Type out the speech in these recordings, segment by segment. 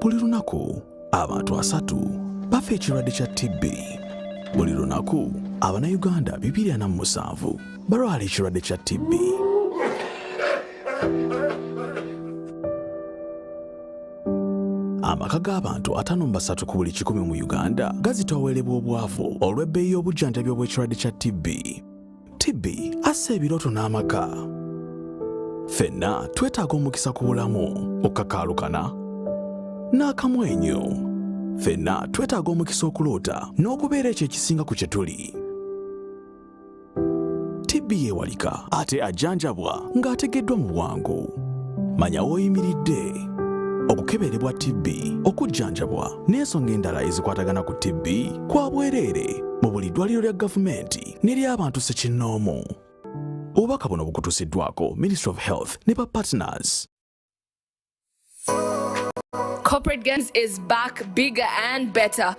Buli lunaku abantu 3 bafa ekirwadde kya TB. Buli lunaku Abanayuganda 247 balwala ekirwadde kya TB. Amaka g'abantu 53 ku buli 100 mu Uganda gazitoowerebwa obwavu olw'ebbeeyi y'obujjanjabi obw'ekirwadde kya TB. TB assa ebirooto n'amaka. Ffenna twetaaga omukisa ku bulamu okukakaalukana n'akamwenyo. Ffenna twetaaga omukisa okuloota n'okubeera ekyo ekisinga ku kye tuli. TB yeewalika ate ajjanjabwa ng'ategeddwa mu bwangu. Manya w'oyimiridde. Okukeberebwa TB, okujjanjabwa n'ensonga endala ezikwatagana ku TB kwa bwereere mu buli ddwaliro lya gavumenti n'ery'abantu ssekinnoomu. Obubaka buno bukutuusiddwako Ministry of Health ne ba partners. Corporate Games is back bigger and better.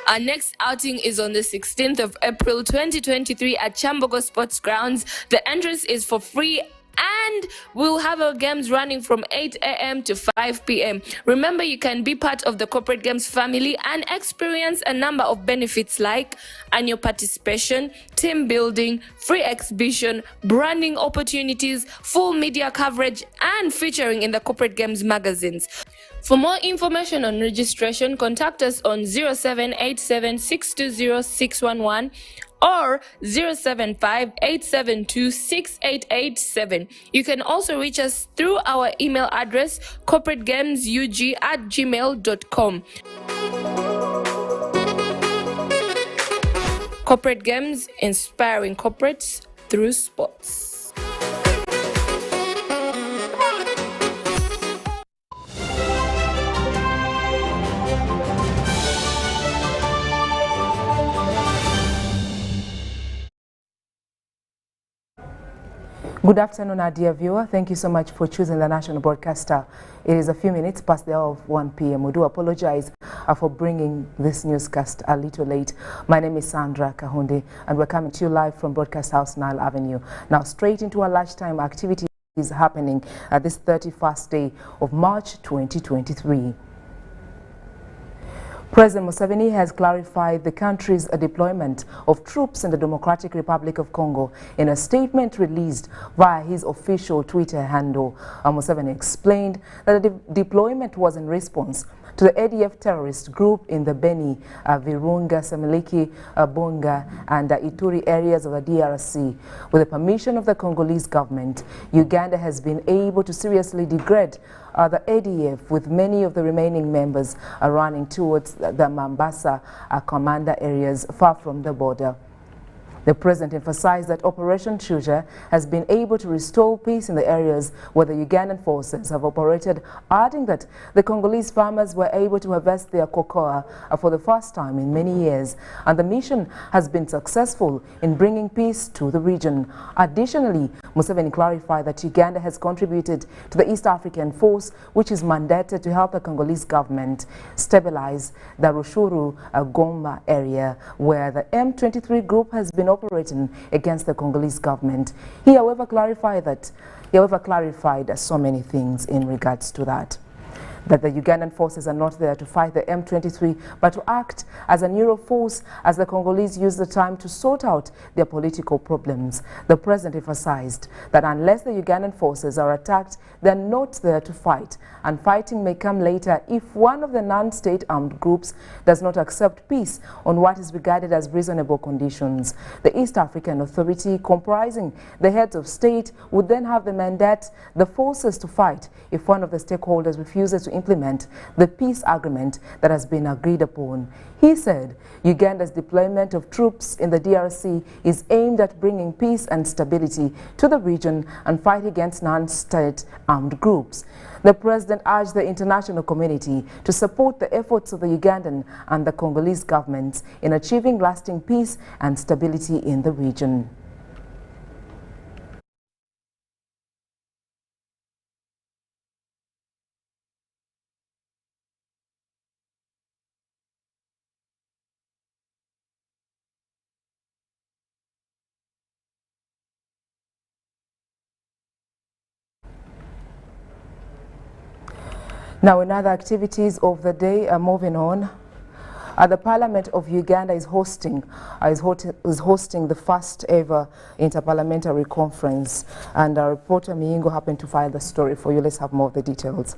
Our next outing is on the 16th of April 2023 at Chambogo Sports Grounds. The entrance is for free and we'll have our games running from 8 a.m. to 5 p.m. Remember, you can be part of the Corporate Games family and experience a number of benefits like annual participation, team building, free exhibition, branding opportunities, full media coverage, and featuring in the Corporate Games magazines. For more information on registration, contact us on 0787 620 611 or 075-872-6887. You can also reach us through our email address corporategamesug@gmail.com. Corporate Games, inspiring corporates through sports. Good afternoon, our dear viewer. Thank you so much for choosing the national broadcaster. It is a few minutes past the hour of 1 p.m. We do apologize for bringing this newscast a little late. My name is Sandra Kahunde, and we're coming to you live from Broadcast House, Nile Avenue. Now, straight into our lunchtime activity is happening at this 31st day of March 2023. President Museveni has clarified the country's deployment of troops in the Democratic Republic of Congo in a statement released via his official Twitter handle. Museveni explained that the deployment was in response to the ADF terrorist group in the Beni, Virunga, Semiliki, Bunga and Ituri areas of the DRC. With the permission of the Congolese government, Uganda has been able to seriously degrade the ADF, with many of the remaining members running towards the Mombasa commander areas far from the border. The president emphasized that Operation Chuja has been able to restore peace in the areas where the Ugandan forces have operated, adding that the Congolese farmers were able to harvest their cocoa for the first time in many years, and the mission has been successful in bringing peace to the region. Additionally, Museveni clarified that Uganda has contributed to the East African force, which is mandated to help the Congolese government stabilize the Rushuru Goma area, where the M23 group has been operating against the Congolese government. He, however, clarified so many things in regards to that the Ugandan forces are not there to fight the M23, but to act as a neutral force as the Congolese use the time to sort out their political problems. The president emphasized that unless the Ugandan forces are attacked, they are not there to fight, and fighting may come later if one of the non-state armed groups does not accept peace on what is regarded as reasonable conditions. The East African Authority, comprising the heads of state, would then have the mandate the forces to fight if one of the stakeholders refuses to implement the peace agreement that has been agreed upon. He said Uganda's deployment of troops in the DRC is aimed at bringing peace and stability to the region and fight against non-state armed groups. The president urged the international community to support the efforts of the Ugandan and the Congolese governments in achieving lasting peace and stability in the region. Now, in other activities of the day, moving on, the Parliament of Uganda is hosting the first ever interparliamentary conference, and our reporter Miingo happened to file the story for you. Let's have more of the details.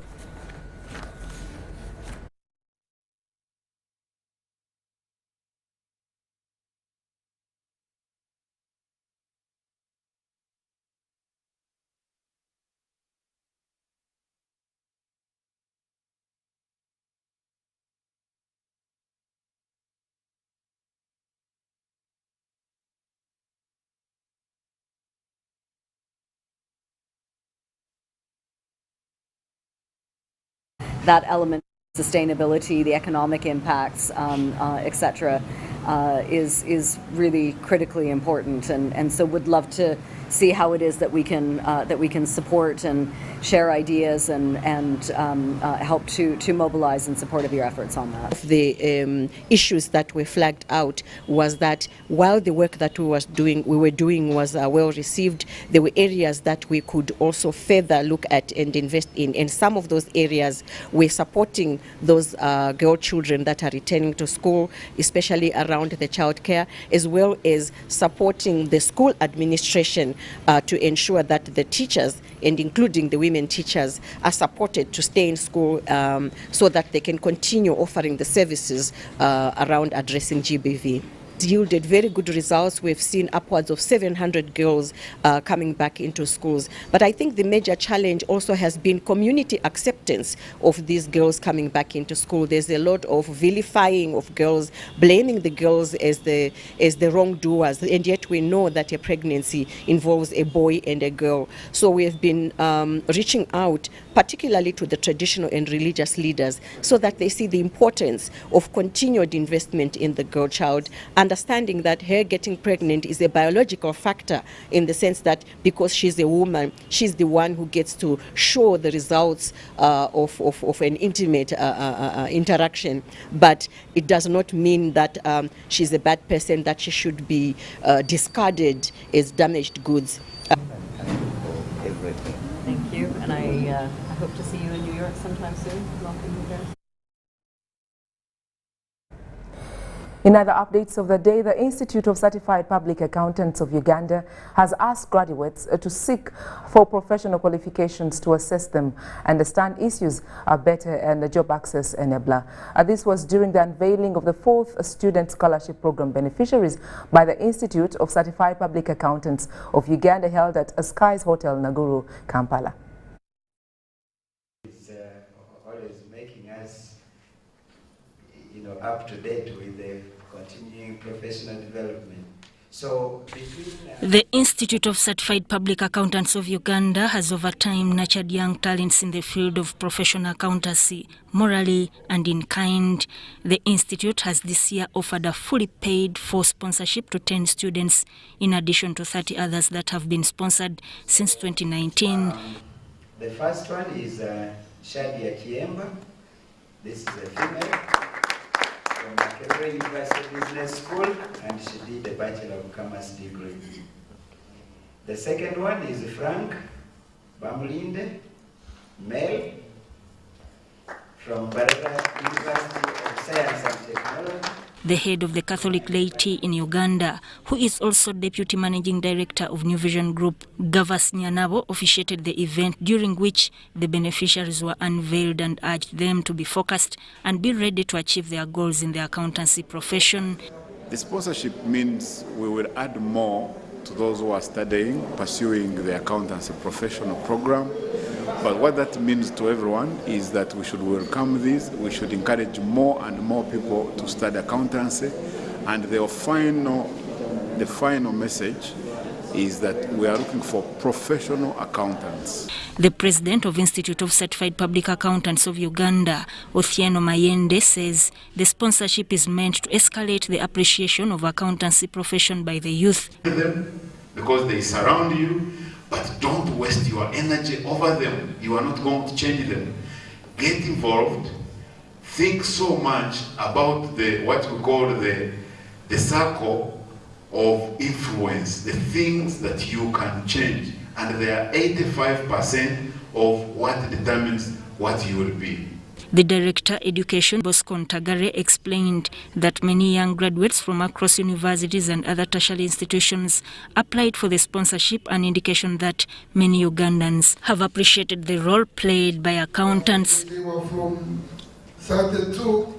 That element, sustainability, the economic impacts, etc., is really critically important, and so would love to see how it is that we can support and share ideas and help to mobilize in support of your efforts on that. The issues that were flagged out was that while the work that we were doing was well received, there were areas that we could also further look at and invest in. And some of those areas we're supporting those girl children that are returning to school, especially around the childcare, as well as supporting the school administration to ensure that the teachers, and including the women teachers, are supported to stay in school so that they can continue offering the services around addressing GBV. Yielded very good results. We've seen upwards of 700 girls coming back into schools. But I think the major challenge also has been community acceptance of these girls coming back into school. There's a lot of vilifying of girls, blaming the girls as the wrongdoers, and yet we know that a pregnancy involves a boy and a girl. So we have been reaching out particularly to the traditional and religious leaders so that they see the importance of continued investment in the girl child, understanding that her getting pregnant is a biological factor in the sense that because she's a woman, she's the one who gets to show the results of an intimate interaction. But it does not mean that she's a bad person, that she should be discarded as damaged goods. Thank you, and I hope to see you in New York sometime soon. Welcome you guys. In other updates of the day, the Institute of Certified Public Accountants of Uganda has asked graduates to seek for professional qualifications to assess them, understand issues better, and the job access enabler. This was during the unveiling of the 4th Student Scholarship Program beneficiaries by the Institute of Certified Public Accountants of Uganda, held at Skies Hotel, Naguru, Kampala. It's always making us, up to date with the continuing professional development. So the Institute of Certified Public Accountants of Uganda has over time nurtured young talents in the field of professional accountancy, morally and in kind. The Institute has this year offered a fully paid for sponsorship to 10 students, in addition to 30 others that have been sponsored since 2019. The first one is Shadia Kiemba. This is a female from Makerere University Business School, and she did a Bachelor of Commerce degree. The second one is Frank Bamulinde, male, from Barara University of Science and Technology. The head of the Catholic laity in Uganda, who is also Deputy Managing Director of New Vision Group, Gavas Nyanabo, officiated the event, during which the beneficiaries were unveiled and urged them to be focused and be ready to achieve their goals in the accountancy profession. The sponsorship means we will add more to those who are studying, pursuing the accountancy professional program. But what that means to everyone is that we should welcome this, we should encourage more and more people to study accountancy, and the final message is that we are looking for professional accountants. The president of Institute of Certified Public Accountants of Uganda, Othieno Mayende, says the sponsorship is meant to escalate the appreciation of accountancy profession by the youth. Because they surround you, but don't waste your energy over them. You are not going to change them. Get involved. Think so much about what we call the circle of influence, the things that you can change. And they are 85% of what determines what you will be. The Director Education, Bosco Ntagare, explained that many young graduates from across universities and other tertiary institutions applied for the sponsorship, an indication that many Ugandans have appreciated the role played by accountants. They were from 32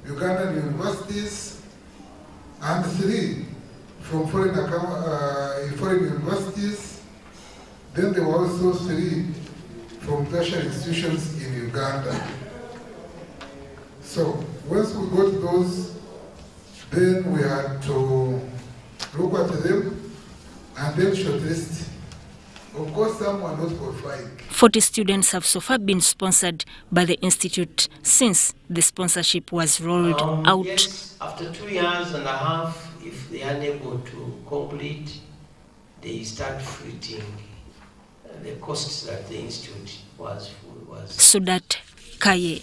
Ugandan universities and 3 from foreign universities. Then there were also 3 from tertiary institutions in Uganda. So once we got those, then we had to look at them and then shortlist. Of course, some were not qualified. 40 students have so far been sponsored by the Institute since the sponsorship was rolled out. Yes, after 2 years and a half, if they are unable to complete, they start footing the costs that the Institute was. Sudat Kaye,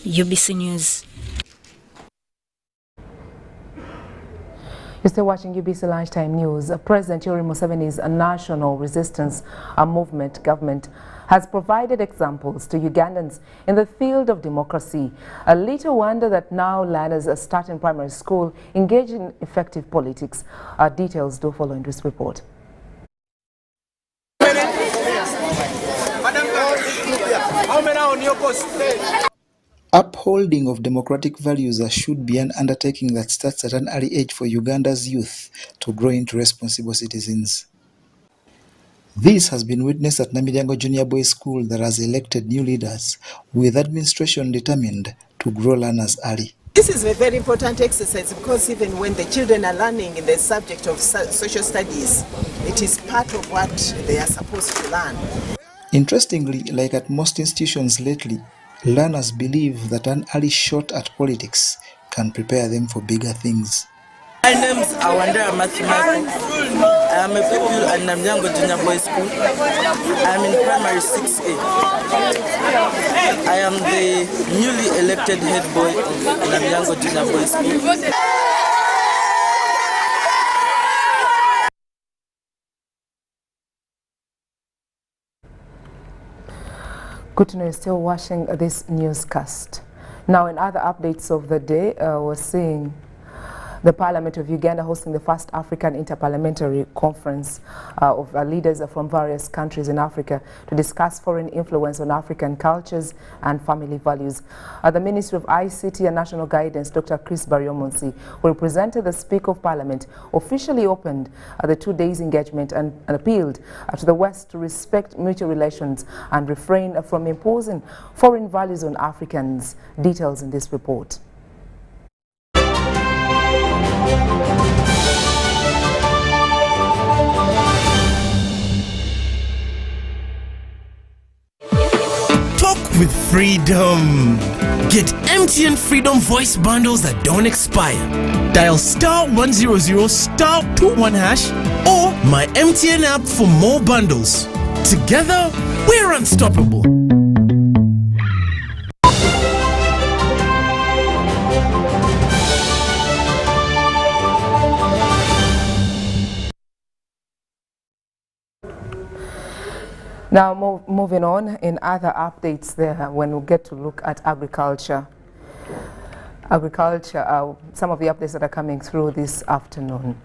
UBC News. You're still watching UBC Lunchtime News. President Yoweri Museveni's National Resistance Movement government has provided examples to Ugandans in the field of democracy. A little wonder that now learners start in primary school engage in effective politics. Details do follow in this report. Upholding of democratic values should be an undertaking that starts at an early age for Uganda's youth to grow into responsible citizens. This has been witnessed at Namiryango Junior Boys School that has elected new leaders, with administration determined to grow learners early. This is a very important exercise because even when the children are learning in the subject of social studies, it is part of what they are supposed to learn. Interestingly, like at most institutions lately, learners believe that an early shot at politics can prepare them for bigger things. My name is Awandera Mathimako. I am a pupil at Namiryango Junior Boys School. I am in primary 6A. I am the newly elected head boy of Namiryango Junior Boys School. Good to know you're still watching this newscast. Now, in other updates of the day, we're seeing the Parliament of Uganda hosting the first African Interparliamentary Conference of leaders from various countries in Africa to discuss foreign influence on African cultures and family values. The Minister of ICT and National Guidance, Dr. Chris Baryomonsi, who represented the Speaker of Parliament, officially opened the 2 days engagement and appealed to the West to respect mutual relations and refrain from imposing foreign values on Africans. Details in this report. Talk with freedom. Get MTN Freedom voice bundles that don't expire. Dial *100 *21# or my MTN app for more bundles. Together, we're unstoppable. Now, moving on, in other updates there, when we get to look at agriculture, some of the updates that are coming through this afternoon.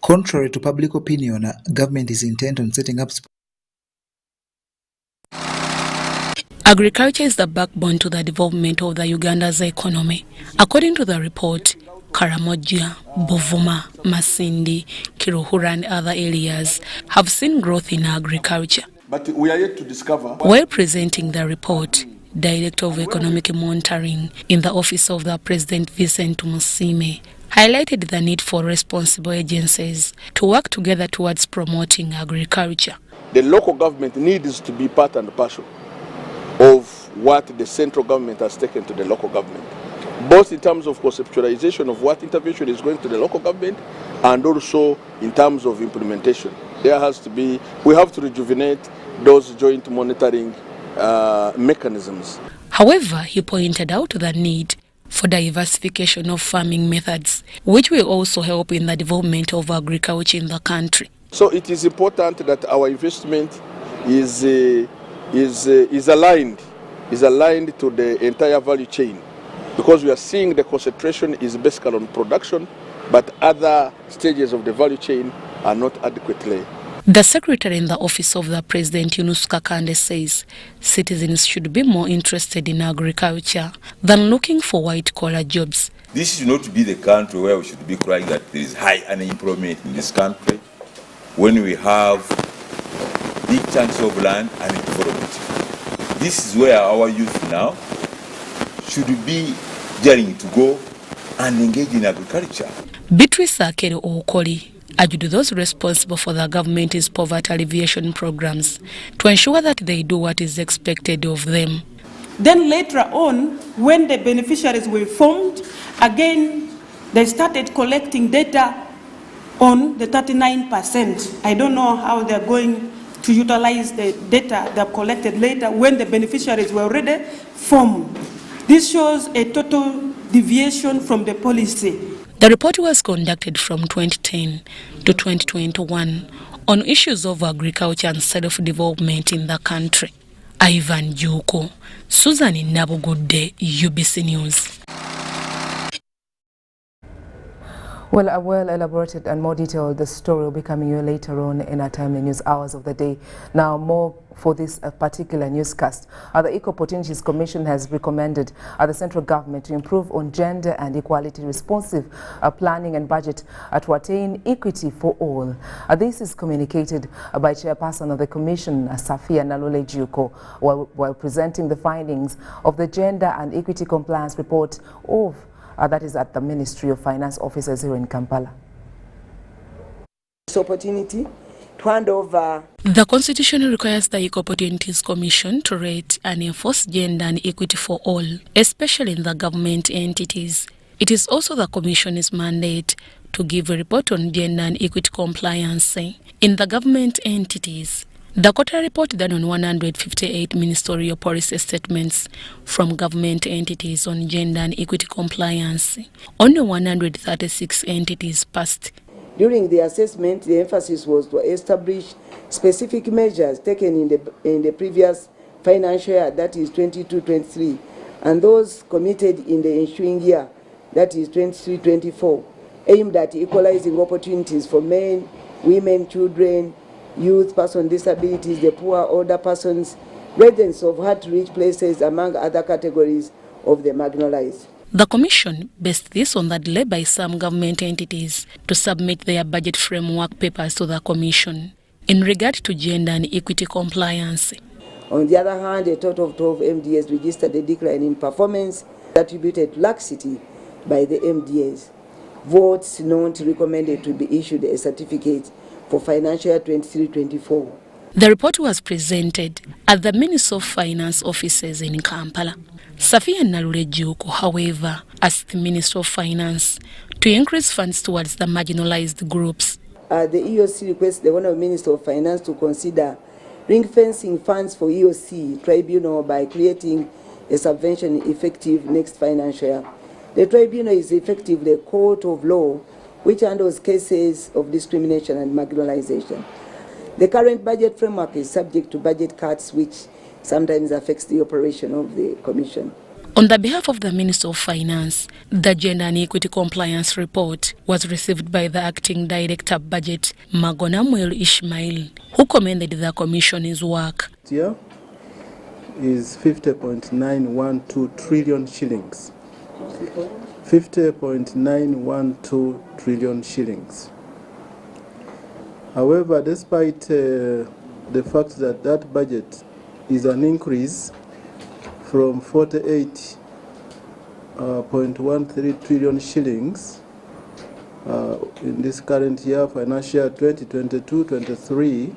Contrary to public opinion, government is intent on setting up. Agriculture is the backbone to the development of the Uganda's economy. According to the report, Karamoja, Buvuma, Masindi, Kiruhura and other areas have seen growth in agriculture. But we are yet to discover. While presenting the report, Director of Economic Monitoring in the Office of the President Vincent Musime highlighted the need for responsible agencies to work together towards promoting agriculture. The local government needs to be part and parcel of what the central government has taken to the local government, both in terms of conceptualization of what intervention is going to the local government and also in terms of implementation. There has to be, we have to rejuvenate those joint monitoring mechanisms. However, he pointed out the need for diversification of farming methods, which will also help in the development of agriculture in the country. So it is important that our investment is aligned is aligned to the entire value chain, because we are seeing the concentration is basically on production, but other stages of the value chain are not adequately. The secretary in the office of the president, Sandra Kahunde, says citizens should be more interested in agriculture than looking for white-collar jobs. This should not be the country where we should be crying that there is high unemployment in this country when we have big chunks of land and development. This is where our youth now should be daring to go and engage in agriculture. Beatrice Akere Okoli urged those responsible for the government's poverty alleviation programs to ensure that they do what is expected of them. Then later on, when the beneficiaries were formed, again, they started collecting data on the 39%. I don't know how they're going to utilize the data they've collected later when the beneficiaries were already formed. This shows a total deviation from the policy. The report was conducted from 2010 to 2021 on issues of agriculture and self-development in the country. Ivan Juko, Susan Nabugudde, UBC News. Well, a well-elaborated and more detailed, the story will be coming you later on in our timely news hours of the day. Now, more for this particular newscast. The Equal Opportunities Commission has recommended the central government to improve on gender and equality responsive planning and budget to attain equity for all. This is communicated by Chairperson of the Commission, Safia Nalule Juko, while presenting the findings of the Gender and Equity Compliance Report of that is at the Ministry of Finance offices here in Kampala. This opportunity to hand over. The Constitution requires the Equal Opportunities Commission to rate and enforce gender and equity for all, especially in the government entities. It is also the Commission's mandate to give a report on gender and equity compliance in the government entities. The quarterly report done on 158 ministerial policy statements from government entities on gender and equity compliance. Only 136 entities passed. During the assessment, the emphasis was to establish specific measures taken in the previous financial year, that is 22-23, and those committed in the ensuing year, that is 23-24, aimed at equalizing opportunities for men, women, children, youth, persons with disabilities, the poor, older persons, residents of hard-to-reach places, among other categories of the marginalized. The Commission based this on the delay by some government entities to submit their budget framework papers to the Commission in regard to gender and equity compliance. On the other hand, a total of 12 MDAs registered a decline in performance attributed to laxity by the MDAs. Votes not recommended to be issued a certificate for financial year 23-24. The report was presented at the Ministry of Finance offices in Kampala. Safia Nalule Juko, however, asked the Ministry of Finance to increase funds towards the marginalized groups. The EOC requests the Honourable Minister of Finance to consider ring-fencing funds for EOC tribunal by creating a subvention effective next financial year. The tribunal is effectively a court of law which handles cases of discrimination and marginalization. The current budget framework is subject to budget cuts, which sometimes affects the operation of the Commission. On the behalf of the Minister of Finance, the Gender and Equity Compliance Report was received by the Acting Director Budget, Magonamuel Ishmael, who commended the Commission's work. Here is 50.912 trillion shillings. 50.912 trillion shillings. However, despite the fact that that budget is an increase from 48.13 trillion shillings in this current year, financial year 2022-23,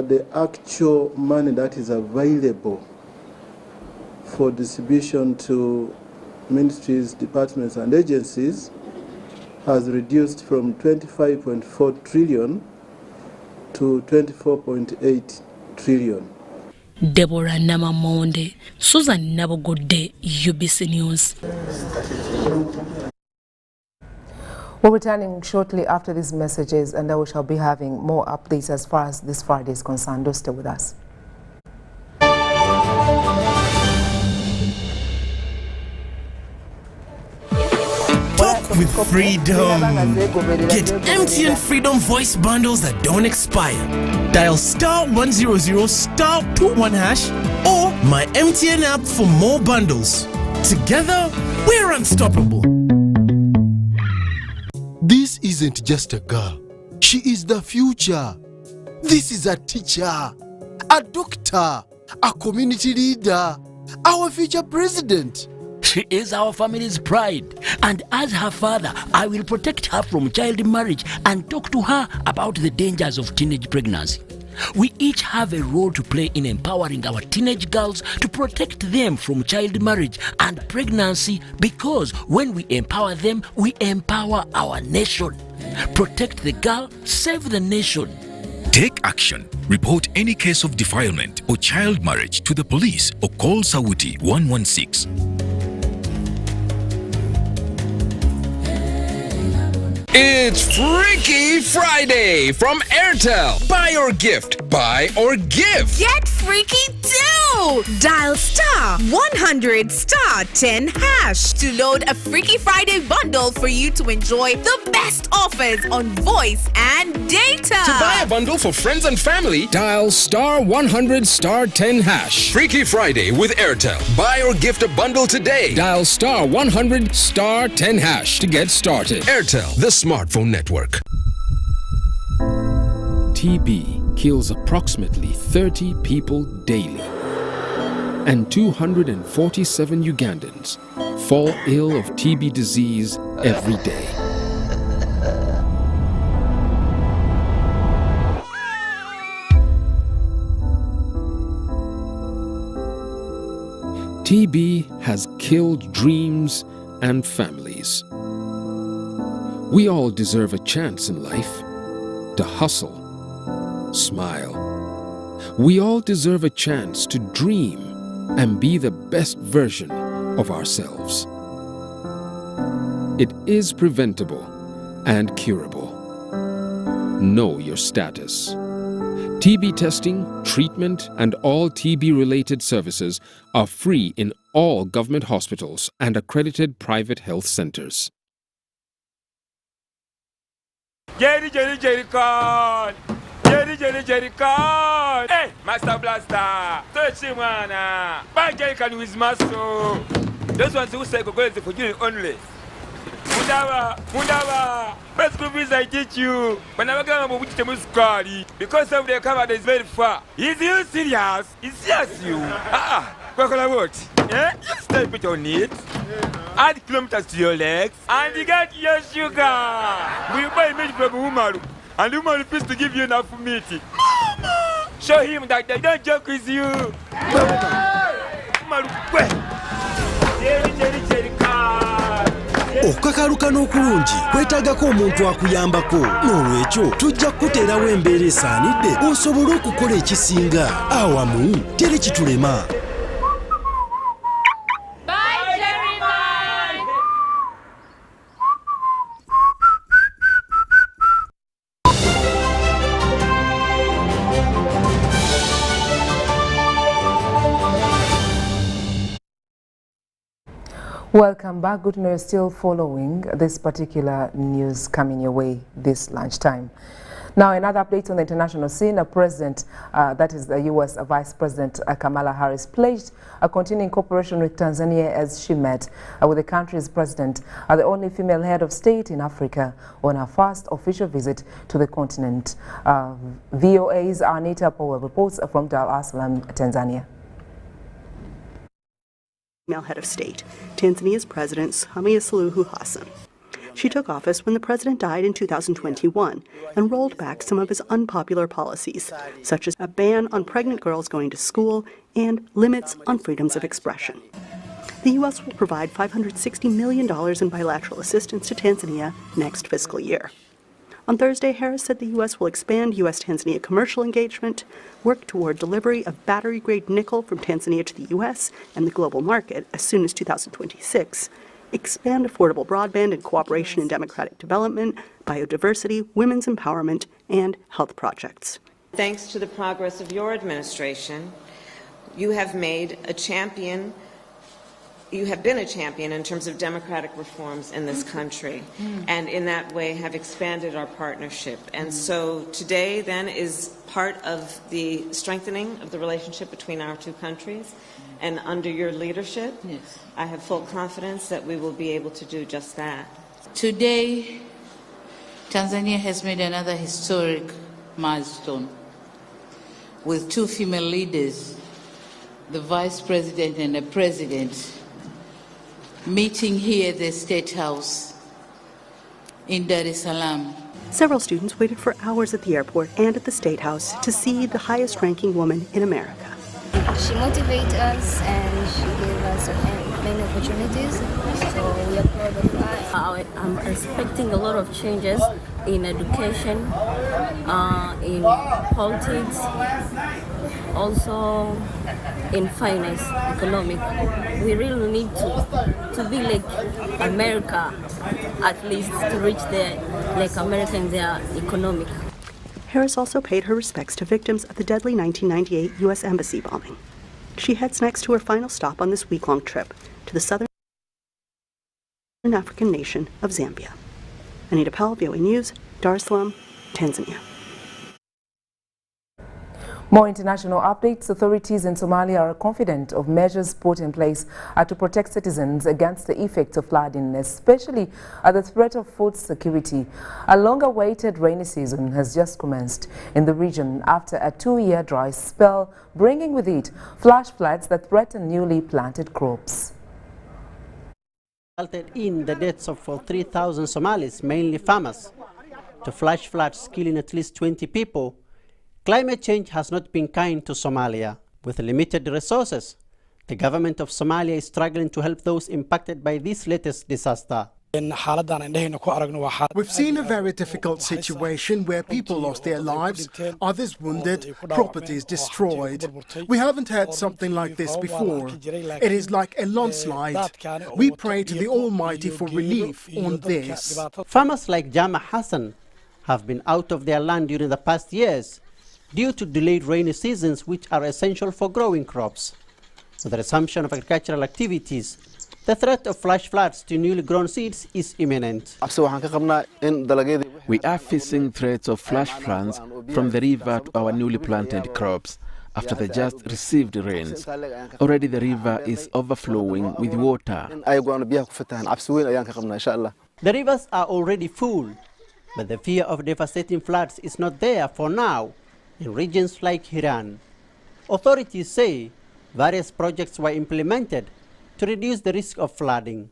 the actual money that is available for distribution to ministries, departments and agencies has reduced from 25.4 trillion to 24.8 trillion. Deborah Namamonde, Susan Nabugudde, UBC News. We're returning shortly after these messages, and we shall be having more updates as far as this Friday is concerned. Do stay with us. with freedom. Get MTN Freedom voice bundles that don't expire. Dial *100 *21# or my MTN app for more bundles. Together, we're unstoppable. This isn't just a girl. She is the future. This is a teacher, a doctor, a community leader, our future president. She is our family's pride, and as her father, I will protect her from child marriage and talk to her about the dangers of teenage pregnancy. We each have a role to play in empowering our teenage girls to protect them from child marriage and pregnancy, because when we empower them, we empower our nation. Protect the girl, save the nation. Take action. Report any case of defilement or child marriage to the police or call Sawuti 116. It's Freaky Friday from Airtel. Buy or gift. Buy or give. Get freaky too! Dial *100*10# to load a Freaky Friday bundle for you to enjoy the best offers on voice and data. To buy a bundle for friends and family, dial *100*10#. Freaky Friday with Airtel. Buy or gift a bundle today. Dial *100*10# to get started. Airtel, the smartphone network. TB kills approximately 30 people daily, and 247 Ugandans fall ill of TB disease every day. TB has killed dreams and families. We all deserve a chance in life to hustle, smile. We all deserve a chance to dream and be the best version of ourselves. It is preventable and curable. Know your status. TB testing, treatment, and all TB-related services are free in all government hospitals and accredited private health centers. Jerry con! Jerry con! Hey, Master Blaster! Touch him, man! Buy Jerry con with muscle! Those ones who say go is for you only. Mundava! Best group is I teach you. When I go to which the squad, because of the cover is very far. Is you serious? It's serious you. What? Yeah? You step it on it. Add kilometers to your legs, and you get your sugar. We buy meat from Umaru, and Umaru refused to give you enough meat. Mama! Show him that they don't joke with you. Umaru, where? Jerry car. Okukakaluka n'okulungi kwetaagako omuntu akuyambako, n'olwekyo tujja kukuteerawo embeera esaanidde osobole okukola ekisinga. Awamu teri kitulema. Welcome back. Good to know you're still following this particular news coming your way this lunchtime. Now, another update on the international scene. That is the U.S. Vice President Kamala Harris, pledged a continuing cooperation with Tanzania as she met with the country's president, the only female head of state in Africa, on her first official visit to the continent. VOA's Anita Powell reports from Dar es Salaam, Tanzania. Female head of state, Tanzania's President Samia Suluhu Hassan. She took office when the president died in 2021 and rolled back some of his unpopular policies, such as a ban on pregnant girls going to school and limits on freedoms of expression. The U.S. will provide $560 million in bilateral assistance to Tanzania next fiscal year. On Thursday, Harris said the U.S. will expand U.S.-Tanzania commercial engagement, work toward delivery of battery-grade nickel from Tanzania to the U.S. and the global market as soon as 2026, expand affordable broadband and cooperation in democratic development, biodiversity, women's empowerment, and health projects. Thanks to the progress of your administration, you have made a champion you have been a champion in terms of democratic reforms in this country, and in that way have expanded our partnership. And so today then is part of the strengthening of the relationship between our two countries. And under your leadership, I have full confidence that we will be able to do just that. Today, Tanzania has made another historic milestone with two female leaders, the Vice President and the President, meeting here at the State House in Dar es Salaam. Several students waited for hours at the airport and at the State House to see the highest-ranking woman in America. She motivated us and she gave us many opportunities, so we are proud of her. I'm expecting a lot of changes in education, in politics, also in finance, economic. We really need to be like America, at least to reach there, like America in their economic. Harris also paid her respects to victims of the deadly 1998 U.S. Embassy bombing. She heads next to her final stop on this week-long trip to the southern African nation of Zambia. Anita Powell, VOA News, Dar es Salaam, Tanzania. More international updates. Authorities in Somalia are confident of measures put in place to protect citizens against the effects of flooding, especially the threat of food security. A long-awaited rainy season has just commenced in the region after a 2-year dry spell, bringing with it flash floods that threaten newly planted crops. Resulted in the deaths of 3,000 Somalis, mainly farmers, to flash floods killing at least 20 people. Climate change has not been kind to Somalia. With limited resources, the government of Somalia is struggling to help those impacted by this latest disaster. We've seen a very difficult situation where people lost their lives, others wounded, properties destroyed. We haven't had something like this before. It is like a landslide. We pray to the Almighty for relief on this. Farmers like Jama Hassan have been out of their land during the past years due to delayed rainy seasons, which are essential for growing crops. With the resumption of agricultural activities, the threat of flash floods to newly grown seeds is imminent. We are facing threats of flash floods from the river to our newly planted crops after the just received rains. Already the river is overflowing with water. The rivers are already full, but the fear of devastating floods is not there for now in regions like Hiran. Authorities say various projects were implemented to reduce the risk of flooding.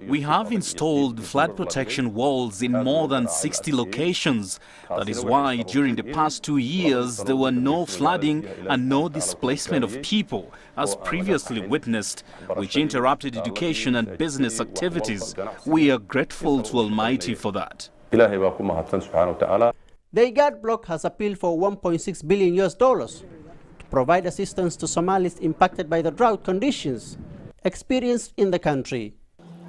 We have installed flood protection walls in more than 60 locations. That is why during the past 2 years there were no flooding and no displacement of people as previously witnessed, which interrupted education and business activities. We are grateful to Almighty for that. The IGAD bloc has appealed for $1.6 billion to provide assistance to Somalis impacted by the drought conditions experienced in the country.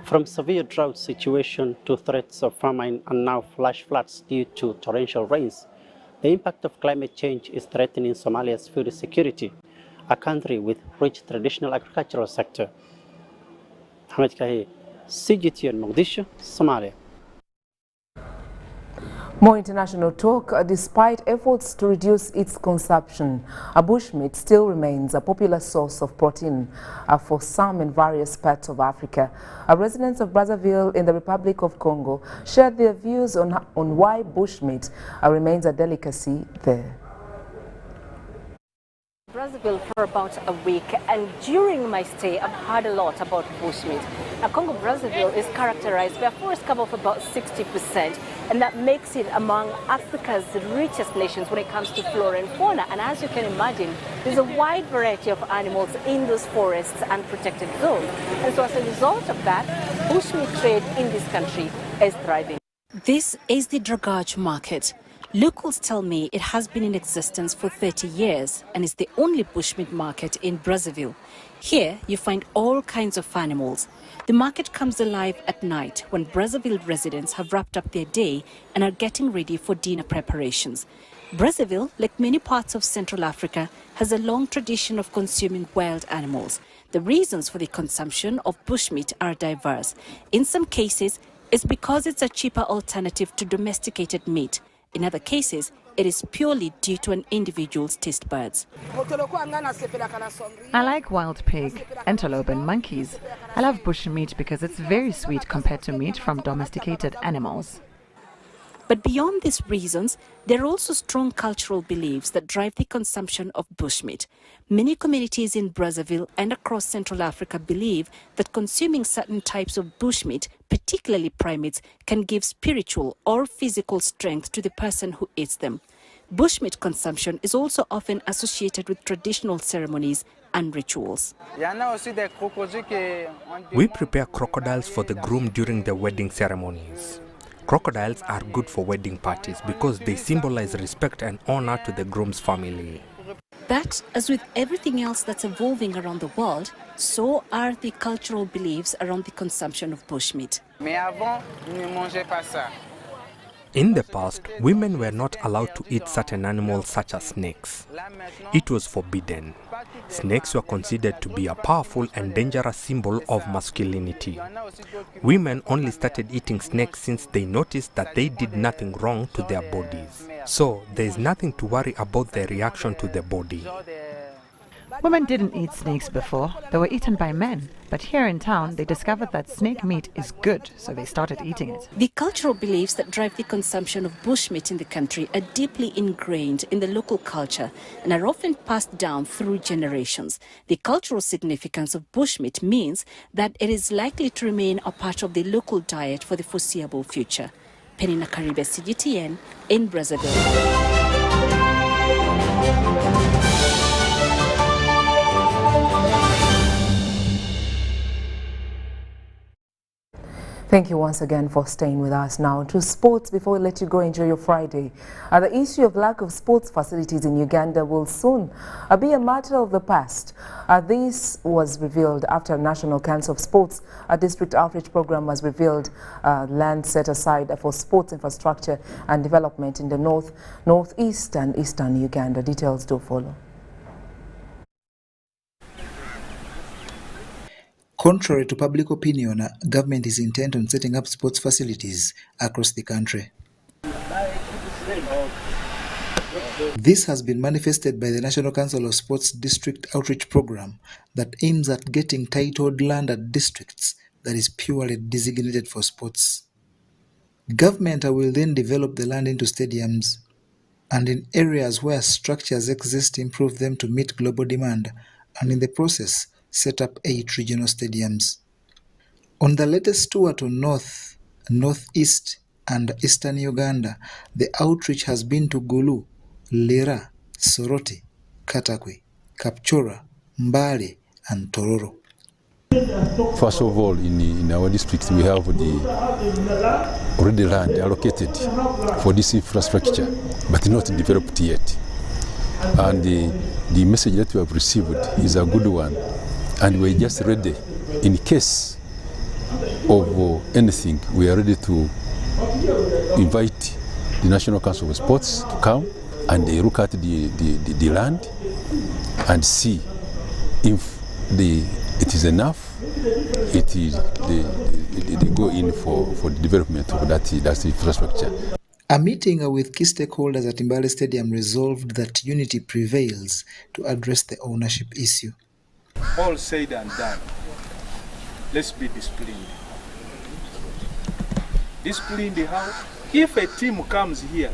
From severe drought situation to threats of famine and now flash floods due to torrential rains, the impact of climate change is threatening Somalia's food security, a country with rich traditional agricultural sector. Ahmed Kahi, CGTN Mogadishu, Somalia. More international talk. Despite efforts to reduce its consumption, bushmeat still remains a popular source of protein for some in various parts of Africa. Residents of Brazzaville in the Republic of Congo shared their views on why bushmeat remains a delicacy there. Brazzaville for about a week, and during my stay I've heard a lot about bushmeat. Now Congo Brazzaville is characterized by a forest cover of about 60%, and that makes it among Africa's richest nations when it comes to flora and fauna. And as you can imagine, there's a wide variety of animals in those forests and protected zones. And so as a result of that, bushmeat trade in this country is thriving. This is the Dragage market. Locals tell me it has been in existence for 30 years and is the only bushmeat market in Brazzaville. Here, you find all kinds of animals. The market comes alive at night when Brazzaville residents have wrapped up their day and are getting ready for dinner preparations. Brazzaville, like many parts of Central Africa, has a long tradition of consuming wild animals. The reasons for the consumption of bushmeat are diverse. In some cases, it's because it's a cheaper alternative to domesticated meat. In other cases, it is purely due to an individual's taste buds. I like wild pig, antelope and monkeys. I love bushmeat because it's very sweet compared to meat from domesticated animals. But beyond these reasons, there are also strong cultural beliefs that drive the consumption of bushmeat. Many communities in Brazzaville and across Central Africa believe that consuming certain types of bushmeat, particularly primates, can give spiritual or physical strength to the person who eats them. Bushmeat consumption is also often associated with traditional ceremonies and rituals. We prepare crocodiles for the groom during the wedding ceremonies. Crocodiles are good for wedding parties because they symbolize respect and honor to the groom's family. But as with everything else that's evolving around the world, so are the cultural beliefs around the consumption of bushmeat. In the past, women were not allowed to eat certain animals such as snakes. It was forbidden. Snakes were considered to be a powerful and dangerous symbol of masculinity. Women only started eating snakes since they noticed that they did nothing wrong to their bodies. So there is nothing to worry about their reaction to the body. Women didn't eat snakes before. They were eaten by men. But here in town, they discovered that snake meat is good, so they started eating it. The cultural beliefs that drive the consumption of bushmeat in the country are deeply ingrained in the local culture and are often passed down through generations. The cultural significance of bushmeat means that it is likely to remain a part of the local diet for the foreseeable future. Penina Karibe, CGTN, in Brazzaville. Thank you once again for staying with us. Now to sports before we let you go enjoy your Friday. The issue of lack of sports facilities in Uganda will soon be a matter of the past. This was revealed after a National Council of Sports District Outreach Program was revealed land set aside for sports infrastructure and development in the north, northeast and eastern Uganda. Details do follow. Contrary to public opinion, government is intent on setting up sports facilities across the country. This has been manifested by the National Council of Sports District Outreach Program that aims at getting titled land at districts that is purely designated for sports. Government will then develop the land into stadiums and in areas where structures exist improve them to meet global demand and in the process set up 8 regional stadiums. On the latest tour to North, Northeast and Eastern Uganda, the outreach has been to Gulu, Lira, Soroti, Katakwe, Kapchora, Mbale and Tororo. First of all, in our district, we have the already land allocated for this infrastructure, but not developed yet. And the message that we have received is a good one. And we're just ready, in case of anything, we are ready to invite the National Council of Sports to come and they look at the land and see if it is enough, they go in for the development of that infrastructure. A meeting with key stakeholders at Mbale Stadium resolved that unity prevails to address the ownership issue. All said and done, let's be disciplined. Disciplined how? If a team comes here,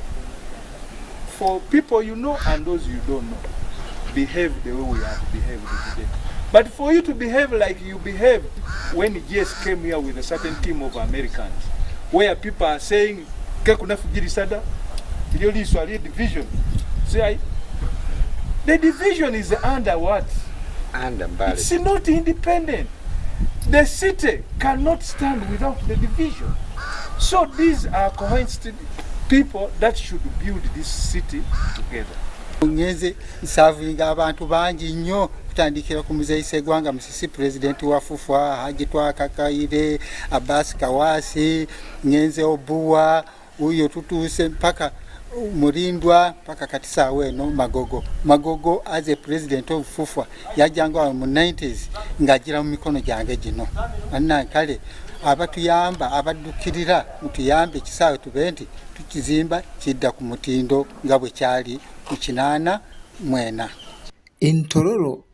for people you know and those you don't know, behave the way we have behaved today. But for you to behave like you behaved when GS came here with a certain team of Americans, where people are saying, division. Say, the division is under what? It's not independent. The city cannot stand without the division. So these are cohesive people that should build this city together. Ngeze isavinga abantu bangi nnyo kutandikira ku Muzeyi Gwanga Musisi president wa Fufa Hajitwa Kakaire Abbas Kawasi Ngenze Obuwa uyo tutuse mpaka Murindwa paka katisa no Magogo as a president of FUFA yajanga mu 90s ngajira mu mikono gyange gino anna kale abatuyamba abadukirira mutuyambe kisawe tubenti tukizimba kidda ku mutindo nga bwe kyali mu 88 In Tororo,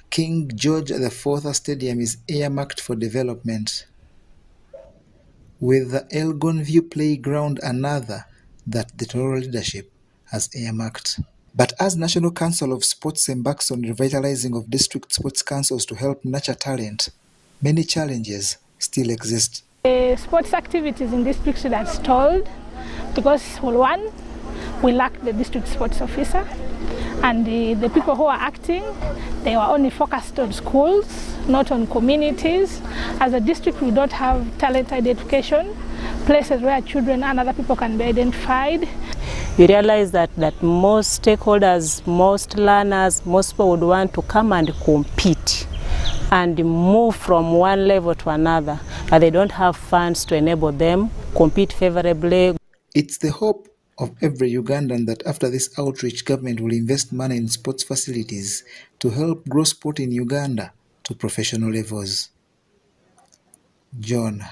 King George IV Stadium is earmarked for development, with the Elgon View Playground another that the Tororo leadership has earmarked. But as National Council of Sports embarks on revitalizing of district sports councils to help nurture talent, many challenges still exist. Sports activities in districts are stalled because, well, one, we lack the district sports officer, and the people who are acting, they were only focused on schools, not on communities. As a district, we don't have talent identification, places where children and other people can be identified. You realize that most stakeholders, most learners, most people would want to come and compete and move from one level to another, but they don't have funds to enable them compete favorably. It's the hope of every Ugandan that after this outreach, government will invest money in sports facilities to help grow sport in Uganda to professional levels. John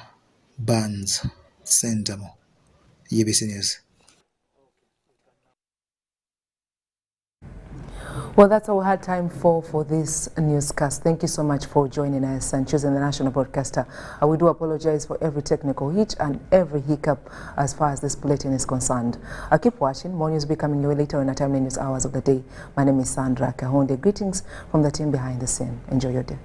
Barnes, Sentamo, UBC News. Well, that's all we had time for this newscast. Thank you so much for joining us and choosing the national broadcaster. We do apologize for every technical hitch and every hiccup as far as this bulletin is concerned. Keep watching. More news will be coming your way later in the timely news hours of the day. My name is Sandra Kahunde. Greetings from the team behind the scene. Enjoy your day.